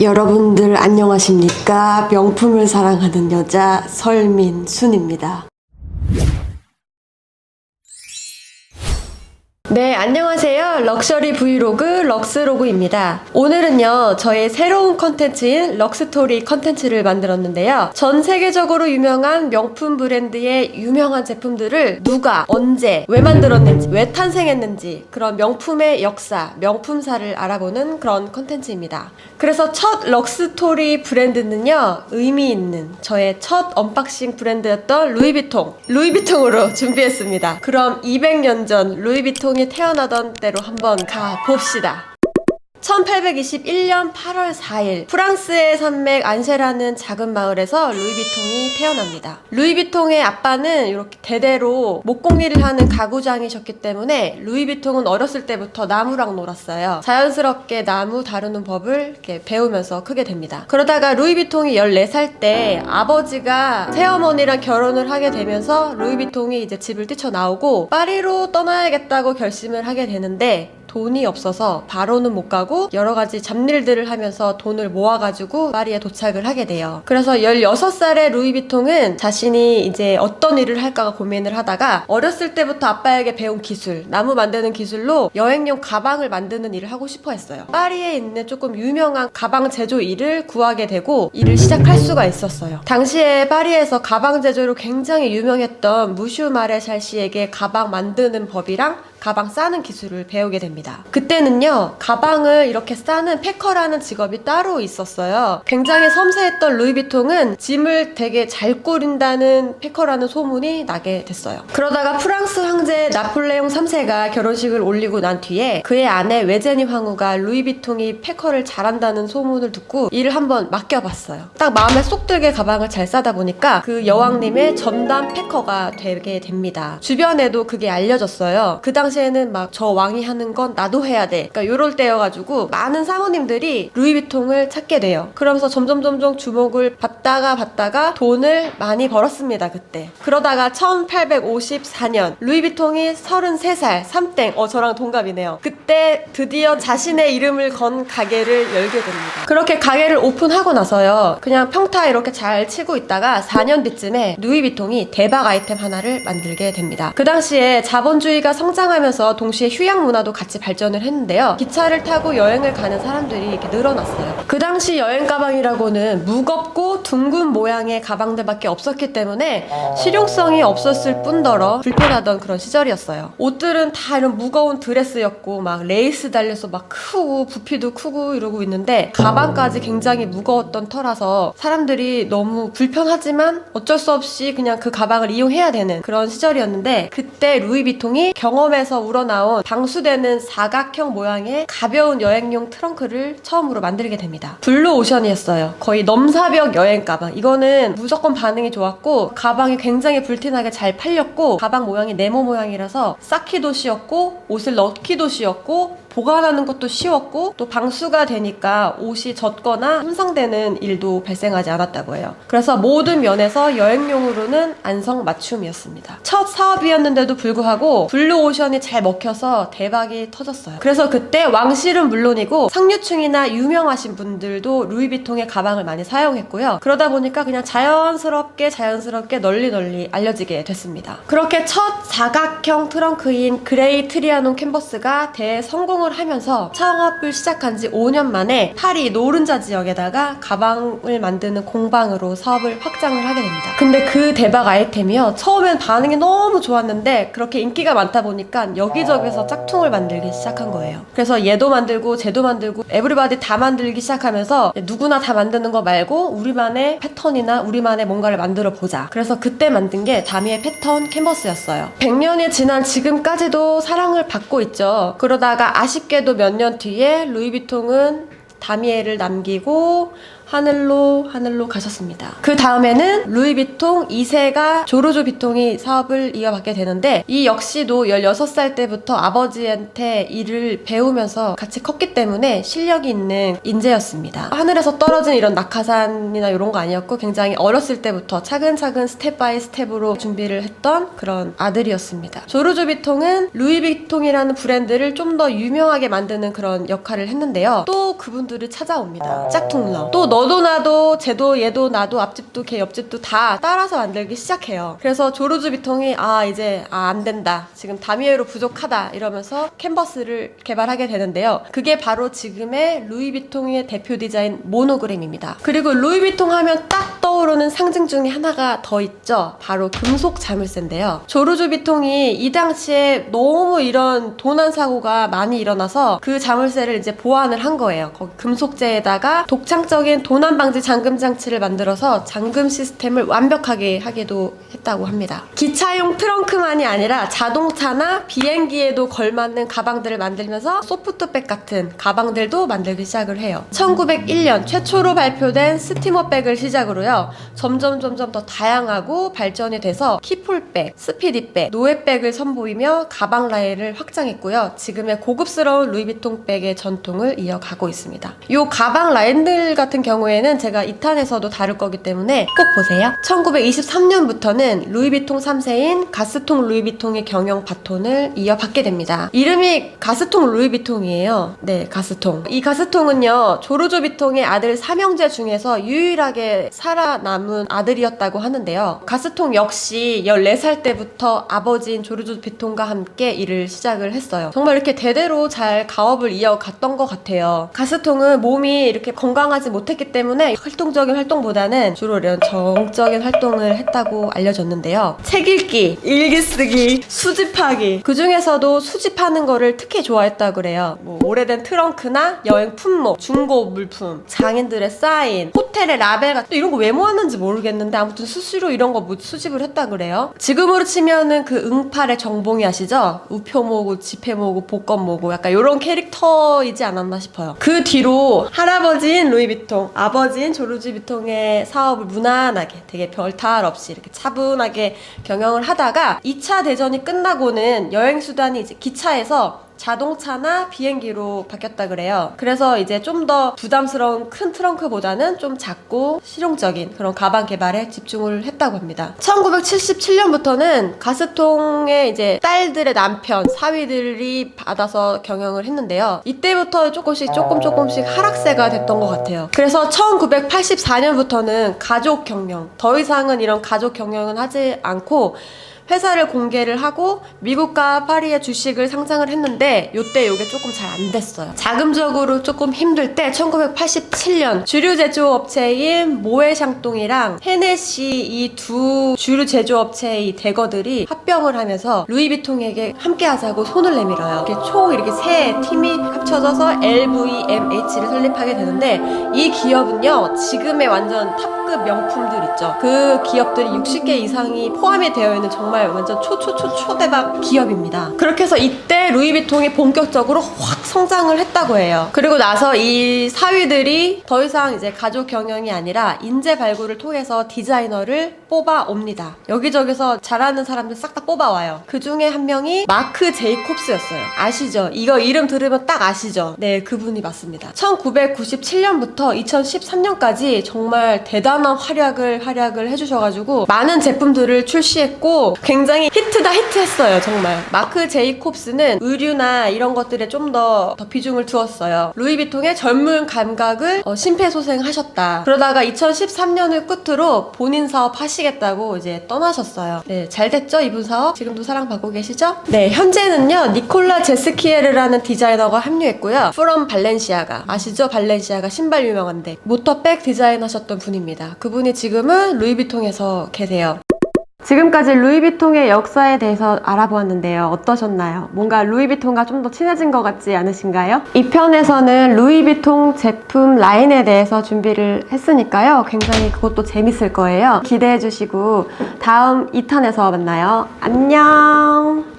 여러분들 안녕하십니까? 명품을 사랑하는 여자 설민순입니다. 네, 안녕하세요. 럭셔리 브이로그 럭스로그입니다. 오늘은요, 저의 새로운 컨텐츠인 럭스토리 컨텐츠를 만들었는데요. 전 세계적으로 유명한 명품 브랜드의 유명한 제품들을 누가, 언제, 왜 만들었는지, 왜 탄생했는지, 그런 명품의 역사, 명품사를 알아보는 그런 컨텐츠입니다. 그래서 첫 럭스토리 브랜드는요, 의미 있는 저의 첫 언박싱 브랜드였던 루이비통으로 준비했습니다. 그럼 200년 전 루이비통이 태어나던 때로 한번 가봅시다. 1821년 8월 4일 프랑스의 산맥 안쉐라는 작은 마을에서 루이비통이 태어납니다. 루이비통의 아빠는 이렇게 대대로 목공일을 하는 가구장이셨기 때문에 루이비통은 어렸을 때부터 나무랑 놀았어요. 자연스럽게 나무 다루는 법을 이렇게 배우면서 크게 됩니다. 그러다가 루이비통이 14살 때 아버지가 새어머니랑 결혼을 하게 되면서 루이비통이 이제 집을 뛰쳐나오고 파리로 떠나야겠다고 결심을 하게 되는데 돈이 없어서 바로는 못 가고 여러 가지 잡일들을 하면서 돈을 모아가지고 파리에 도착을 하게 돼요. 그래서 16살의 루이비통은 자신이 이제 어떤 일을 할까 고민을 하다가 어렸을 때부터 아빠에게 배운 기술, 나무 만드는 기술로 여행용 가방을 만드는 일을 하고 싶어 했어요. 파리에 있는 조금 유명한 가방 제조 일을 구하게 되고 일을 시작할 수가 있었어요. 당시에 파리에서 가방 제조로 굉장히 유명했던 무슈 마레샬 씨에게 가방 만드는 법이랑 가방 싸는 기술을 배우게 됩니다. 그때는요, 가방을 이렇게 싸는 패커라는 직업이 따로 있었어요. 굉장히 섬세했던 루이비통은 짐을 되게 잘 꾸린다는 패커라는 소문이 나게 됐어요. 그러다가 프랑스 황제 나폴레옹 3세가 결혼식을 올리고 난 뒤에 그의 아내 외제니 황후가 루이비통이 패커를 잘한다는 소문을 듣고 일을 한번 맡겨봤어요. 딱 마음에 쏙 들게 가방을 잘 싸다 보니까 그 여왕님의 전담 패커가 되게 됩니다. 주변에도 그게 알려졌어요. 그 당시에는 막 저 왕이 하는 건 나도 해야 돼. 그러니까 요럴 때여가지고 많은 사모님들이 루이비통을 찾게 돼요. 그러면서 점점 주목을 받다가 돈을 많이 벌었습니다, 그때. 그러다가 1854년 루이비통이 33살, 삼땡, 저랑 동갑이네요. 그때 드디어 자신의 이름을 건 가게를 열게 됩니다. 그렇게 가게를 오픈하고 나서요, 그냥 평타 이렇게 잘 치고 있다가 4년 뒤쯤에 루이비통이 대박 아이템 하나를 만들게 됩니다. 그 당시에 자본주의가 성장하면서 동시에 휴양 문화도 같이 발전을 했는데요. 기차를 타고 여행을 가는 사람들이 이렇게 늘어났어요. 그 당시 여행 가방이라고는 무겁고 둥근 모양의 가방들밖에 없었기 때문에 실용성이 없었을 뿐더러 불편하던 그런 시절이었어요. 옷들은 다 이런 무거운 드레스였고 막 레이스 달려서 막 크고 부피도 크고 이러고 있는데 가방까지 굉장히 무거웠던 터라서 사람들이 너무 불편하지만 어쩔 수 없이 그냥 그 가방을 이용해야 되는 그런 시절이었는데, 그때 루이비통이 경험에서 우러나온 방수되는 사각형 모양의 가벼운 여행용 트렁크를 처음으로 만들게 됩니다. 블루오션이었어요. 거의 넘사벽 여행 가방. 이거는 무조건 반응이 좋았고 가방이 굉장히 불티나게 잘 팔렸고 가방 모양이 네모 모양이라서 쌓기도 쉬웠고 옷을 넣기도 쉬웠고 보관하는 것도 쉬웠고 또 방수가 되니까 옷이 젖거나 손상되는 일도 발생하지 않았다고 해요. 그래서 모든 면에서 여행용으로는 안성맞춤이었습니다. 첫 사업이었는데도 불구하고 블루오션이 잘 먹혀서 대박이 터졌어요. 그래서 그때 왕실은 물론이고 상류층이나 유명하신 분들도 루이비통의 가방을 많이 사용했고요. 그러다 보니까 그냥 자연스럽게 널리 알려지게 됐습니다. 그렇게 첫 사각형 트렁크인 그레이 트리아논 캔버스가 대성공을 하면서 창업을 시작한 지 5년 만에 파리 노른자 지역에다가 가방을 만드는 공방으로 사업을 확장을 하게 됩니다. 근데 그 대박 아이템이요, 처음엔 반응이 너무 좋았는데 그렇게 인기가 많다 보니까 여기저기서 짝퉁을 만들기 시작한 거예요. 그래서 얘도 만들고 쟤도 만들고 에브리바디 다 만들기 시작하면서 누구나 다 만드는 거 말고 우리만의 패턴이나 우리만의 뭔가를 만들어 보자. 그래서 그때 만든 게 다미의 패턴 캔버스였어요. 100년이 지난 지금까지도 사랑을 받고 있죠. 그러다가 아쉽게도 몇 년 뒤에 루이비통은 다미엘을 남기고 하늘로 가셨습니다. 그 다음에는 루이비통 2세가 조르주 비통이 사업을 이어받게 되는데, 이 역시도 16살 때부터 아버지한테 일을 배우면서 같이 컸기 때문에 실력이 있는 인재였습니다. 하늘에서 떨어진 이런 낙하산이나 이런 거 아니었고 굉장히 어렸을 때부터 차근차근 스텝 바이 스텝으로 준비를 했던 그런 아들이었습니다. 조르주 비통은 루이비통이라는 브랜드를 좀 더 유명하게 만드는 그런 역할을 했는데요. 또 그분들은 분들이 찾아옵니다. 짝퉁러. 또 너도 나도 쟤도 얘도 나도 앞집도 걔 옆집도 다 따라서 만들기 시작해요. 그래서 조르주 비통이 이제 안 된다. 지금 다미에로 부족하다. 이러면서 캔버스를 개발하게 되는데요. 그게 바로 지금의 루이비통의 대표 디자인 모노그램입니다. 그리고 루이비통 하면 딱 떠오르는 상징 중에 하나가 더 있죠. 바로 금속 자물쇠인데요. 조르주 비통이 이 당시에 너무 이런 도난 사고가 많이 일어나서 그 자물쇠를 이제 보완을 한 거예요. 거기 금속재에다가 독창적인 도난 방지 잠금 장치를 만들어서 잠금 시스템을 완벽하게 하기도 했다고 합니다. 기차용 트렁크만이 아니라 자동차나 비행기에도 걸맞는 가방들을 만들면서 소프트백 같은 가방들도 만들기 시작을 해요. 1901년 최초로 발표된 스티머백을 시작으로요. 점점 더 다양하고 발전이 돼서 키폴백, 스피디백, 노예백을 선보이며 가방 라인을 확장했고요. 지금의 고급스러운 루이비통 백의 전통을 이어가고 있습니다. 이 가방 라인들 같은 경우에는 제가 2탄에서도 다룰 거기 때문에 꼭 보세요. 1923년부터는 루이비통 3세인 가스통 루이비통의 경영 바톤을 이어받게 됩니다. 이름이 가스통 루이비통이에요. 네, 가스통. 이 가스통은요, 조르주 비통의 아들 3형제 중에서 유일하게 살아남은 아들이었다고 하는데요. 가스통 역시 14살 때부터 아버지인 조르주 비통과 함께 일을 시작을 했어요. 정말 이렇게 대대로 잘 가업을 이어갔던 것 같아요. 가스통은 몸이 이렇게 건강하지 못했기 때문에 활동적인 활동보다는 주로 이런 정적인 활동을 했다고 알려졌는데요. 책 읽기, 일기 쓰기, 수집하기, 그 중에서도 수집하는 거를 특히 좋아했다고 그래요. 뭐 오래된 트렁크나 여행 품목, 중고 물품, 장인들의 사인, 호텔의 라벨 같은 이런 거 왜 모았는지 모르겠는데 아무튼 수시로 이런 거 수집을 했다 그래요. 지금으로 치면은 그 응팔의 정봉이 아시죠? 우표 모으고 지폐 모으고 복권 모으고 약간 이런 캐릭터이지 않았나 싶어요. 그 뒤로 할아버지인 루이비통, 아버지인 조르주 비통의 사업을 무난하게 되게 별탈 없이 이렇게 차분하게 경영을 하다가 2차 대전이 끝나고는 여행 수단이 이제 기차에서 자동차나 비행기로 바뀌었다 그래요. 그래서 이제 좀 더 부담스러운 큰 트렁크보다는 좀 작고 실용적인 그런 가방 개발에 집중을 했다고 합니다. 1977년부터는 가스통의 이제 딸들의 남편, 사위들이 받아서 경영을 했는데요. 이때부터 조금씩 하락세가 됐던 것 같아요. 그래서 1984년부터는 가족 경영, 더 이상은 이런 가족 경영은 하지 않고 회사를 공개를 하고 미국과 파리의 주식을 상장을 했는데 요때 요게 조금 잘 안 됐어요. 자금적으로 조금 힘들 때 1987년 주류 제조업체인 모에샹똥이랑 헤네시 이 두 주류 제조업체의 대거들이 합병을 하면서 루이비통에게 함께 하자고 손을 내밀어요. 이렇게 총 이렇게 세 팀이 합쳐져서 LVMH를 설립하게 되는데 이 기업은요 지금의 완전 탑급 명품들 있죠. 그 기업들이 60개 이상이 포함이 되어 있는 정말 완전 초대박 기업입니다. 그렇게 해서 이때 루이비통이 본격적으로 확 성장을 했다고 해요. 그리고 나서 이 사위들이 더 이상 이제 가족 경영이 아니라 인재 발굴을 통해서 디자이너를 뽑아옵니다. 여기저기서 잘하는 사람들 싹 다 뽑아와요. 그 중에 한 명이 마크 제이콥스였어요. 아시죠? 이거 이름 들으면 딱 아시죠? 네, 그분이 맞습니다. 1997년부터 2013년까지 정말 대단한 활약을 해주셔가지고 많은 제품들을 출시했고 굉장히 히트했어요. 정말. 마크 제이콥스는 의류나 이런 것들에 좀 더 비중을 두었어요. 루이비통의 젊은 감각을 심폐소생하셨다. 그러다가 2013년을 끝으로 본인 사업 하시겠다고 이제 떠나셨어요. 네, 잘 됐죠? 이분 사업? 지금도 사랑받고 계시죠? 네, 현재는요 니콜라 제스키에르라는 디자이너가 합류했고요. 프롬 발렌시아가 아시죠? 발렌시아가 신발 유명한데 모터백 디자인 하셨던 분입니다. 그분이 지금은 루이비통에서 계세요. 지금까지 루이비통의 역사에 대해서 알아보았는데요. 어떠셨나요? 뭔가 루이비통과 좀 더 친해진 것 같지 않으신가요? 이 편에서는 루이비통 제품 라인에 대해서 준비를 했으니까요. 굉장히 그것도 재밌을 거예요. 기대해 주시고 다음 2탄에서 만나요. 안녕!